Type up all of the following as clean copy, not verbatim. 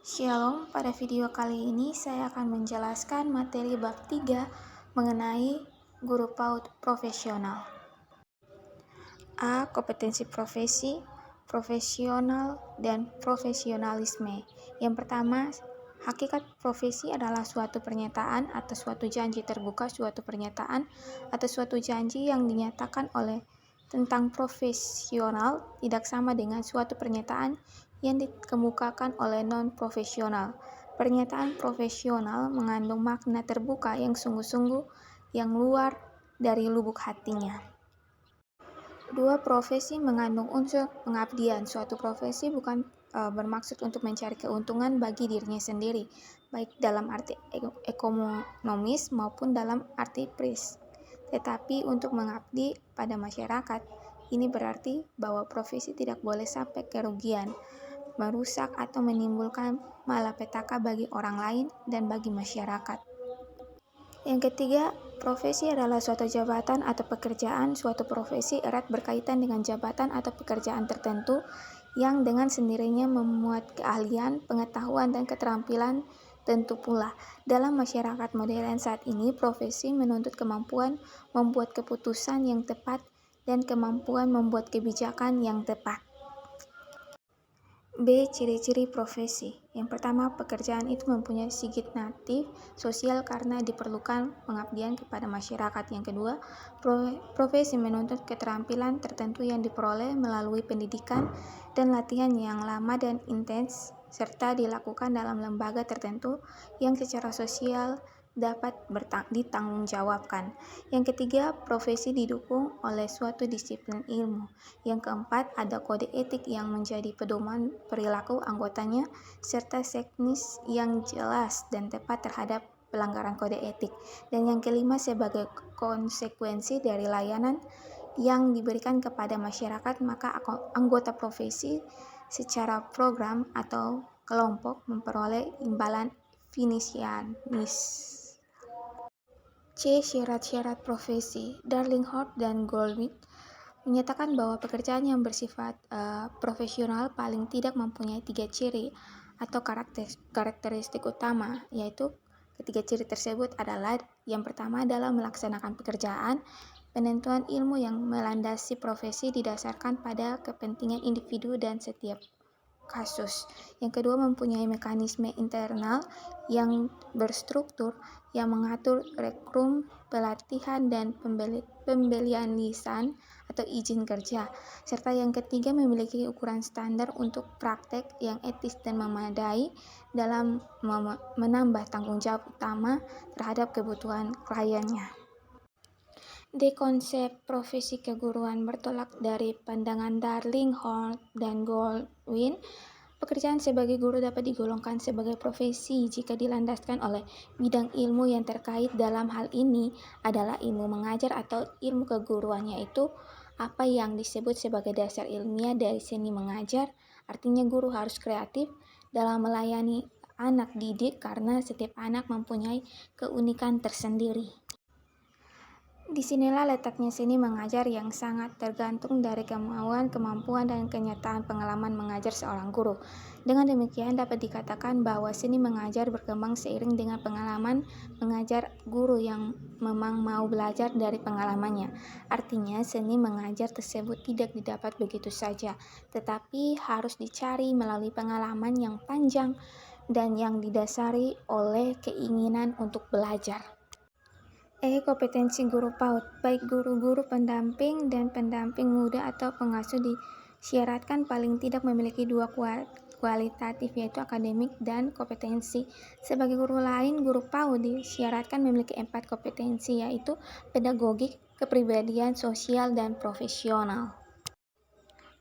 Shalom, pada video kali ini saya akan menjelaskan materi bab 3 mengenai guru PAUD profesional. A. Kompetensi profesi, profesional, dan profesionalisme. Yang pertama, hakikat profesi adalah suatu pernyataan atau suatu janji terbuka, suatu pernyataan atau suatu janji yang dinyatakan oleh tentang profesional tidak sama dengan suatu pernyataan yang dikemukakan oleh non-profesional. Pernyataan profesional mengandung makna terbuka yang sungguh-sungguh, yang luar dari lubuk hatinya. 2. Profesi mengandung unsur pengabdian. Suatu profesi bukan bermaksud untuk mencari keuntungan bagi dirinya sendiri, baik dalam arti ekonomis maupun dalam arti tetapi untuk mengabdi pada masyarakat. Ini berarti bahwa profesi tidak boleh sampai kerugian, merusak atau menimbulkan malapetaka bagi orang lain dan bagi masyarakat. Yang ketiga, profesi adalah suatu jabatan atau pekerjaan. Suatu profesi erat berkaitan dengan jabatan atau pekerjaan tertentu yang dengan sendirinya memuat keahlian, pengetahuan, dan keterampilan tentu pula. Dalam masyarakat modern saat ini, profesi menuntut kemampuan membuat keputusan yang tepat dan kemampuan membuat kebijakan yang tepat. B. Ciri-ciri profesi. Yang pertama, pekerjaan itu mempunyai signifikansi sosial karena diperlukan pengabdian kepada masyarakat. Yang kedua, profesi menuntut keterampilan tertentu yang diperoleh melalui pendidikan dan latihan yang lama dan intens, serta dilakukan dalam lembaga tertentu yang secara sosial dapat ditanggungjawabkan. Yang ketiga, profesi didukung oleh suatu disiplin ilmu. Yang keempat, ada kode etik yang menjadi pedoman perilaku anggotanya, serta teknis yang jelas dan tepat terhadap pelanggaran kode etik. Dan yang kelima, sebagai konsekuensi dari layanan yang diberikan kepada masyarakat, maka anggota profesi secara program atau kelompok memperoleh imbalan finansialis. C. Syarat-syarat profesi. Darlinghurst dan Goldwyn menyatakan bahwa pekerjaan yang bersifat profesional paling tidak mempunyai 3 ciri atau karakteristik utama, yaitu ketiga ciri tersebut adalah: yang pertama adalah melaksanakan pekerjaan. Penentuan ilmu yang melandasi profesi didasarkan pada kepentingan individu dan setiap kasus. Yang kedua, mempunyai mekanisme internal yang berstruktur yang mengatur rekrut, pelatihan, dan pembelian lisan atau izin kerja. Serta yang ketiga, memiliki ukuran standar untuk praktek yang etis dan memadai dalam menambah tanggung jawab utama terhadap kebutuhan kliennya. D. Konsep profesi keguruan bertolak dari pandangan Darlinghurst dan Goldwyn. Pekerjaan sebagai guru dapat digolongkan sebagai profesi jika dilandaskan oleh bidang ilmu yang terkait. Dalam hal ini adalah ilmu mengajar atau ilmu keguruan, yaitu apa yang disebut sebagai dasar ilmiah dari seni mengajar. Artinya guru harus kreatif dalam melayani anak didik karena setiap anak mempunyai keunikan tersendiri. Disinilah letaknya seni mengajar yang sangat tergantung dari kemampuan, dan kenyataan pengalaman mengajar seorang guru. Dengan demikian dapat dikatakan bahwa seni mengajar berkembang seiring dengan pengalaman mengajar guru yang memang mau belajar dari pengalamannya. Artinya seni mengajar tersebut tidak didapat begitu saja, tetapi harus dicari melalui pengalaman yang panjang dan yang didasari oleh keinginan untuk belajar. Kompetensi guru PAUD. Baik guru-guru pendamping dan pendamping muda atau pengasuh disyaratkan paling tidak memiliki 2 kualitatif, yaitu akademik dan kompetensi. Sebagai guru lain, guru PAUD disyaratkan memiliki 4 kompetensi, yaitu pedagogik, kepribadian, sosial, dan profesional.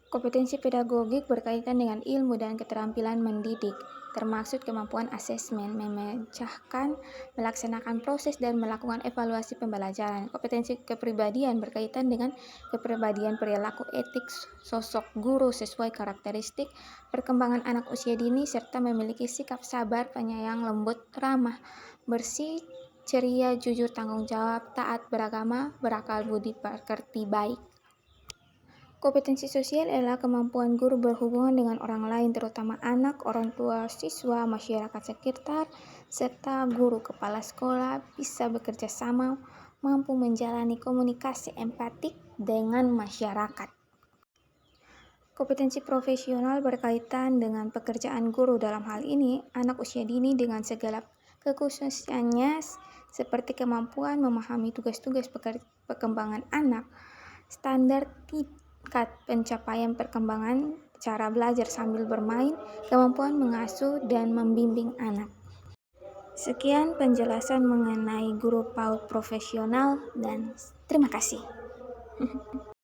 Kompetensi pedagogik berkaitan dengan ilmu dan keterampilan mendidik, termasuk kemampuan asesmen, memecahkan, melaksanakan proses, dan melakukan evaluasi pembelajaran. Kompetensi kepribadian berkaitan dengan kepribadian, perilaku, etik, sosok guru sesuai karakteristik perkembangan anak usia dini, serta memiliki sikap sabar, penyayang, lembut, ramah, bersih, ceria, jujur, tanggung jawab, taat beragama, berakal budi, pekerti baik. Kompetensi sosial adalah kemampuan guru berhubungan dengan orang lain, terutama anak, orang tua, siswa, masyarakat sekitar, serta guru kepala sekolah bisa bekerja sama, mampu menjalani komunikasi empatik dengan masyarakat. Kompetensi profesional berkaitan dengan pekerjaan guru. Dalam hal ini, anak usia dini dengan segala kekhususannya seperti kemampuan memahami tugas-tugas perkembangan anak, standar tingkat pencapaian perkembangan, cara belajar sambil bermain, kemampuan mengasuh dan membimbing anak. Sekian penjelasan mengenai guru PAUD profesional dan terima kasih.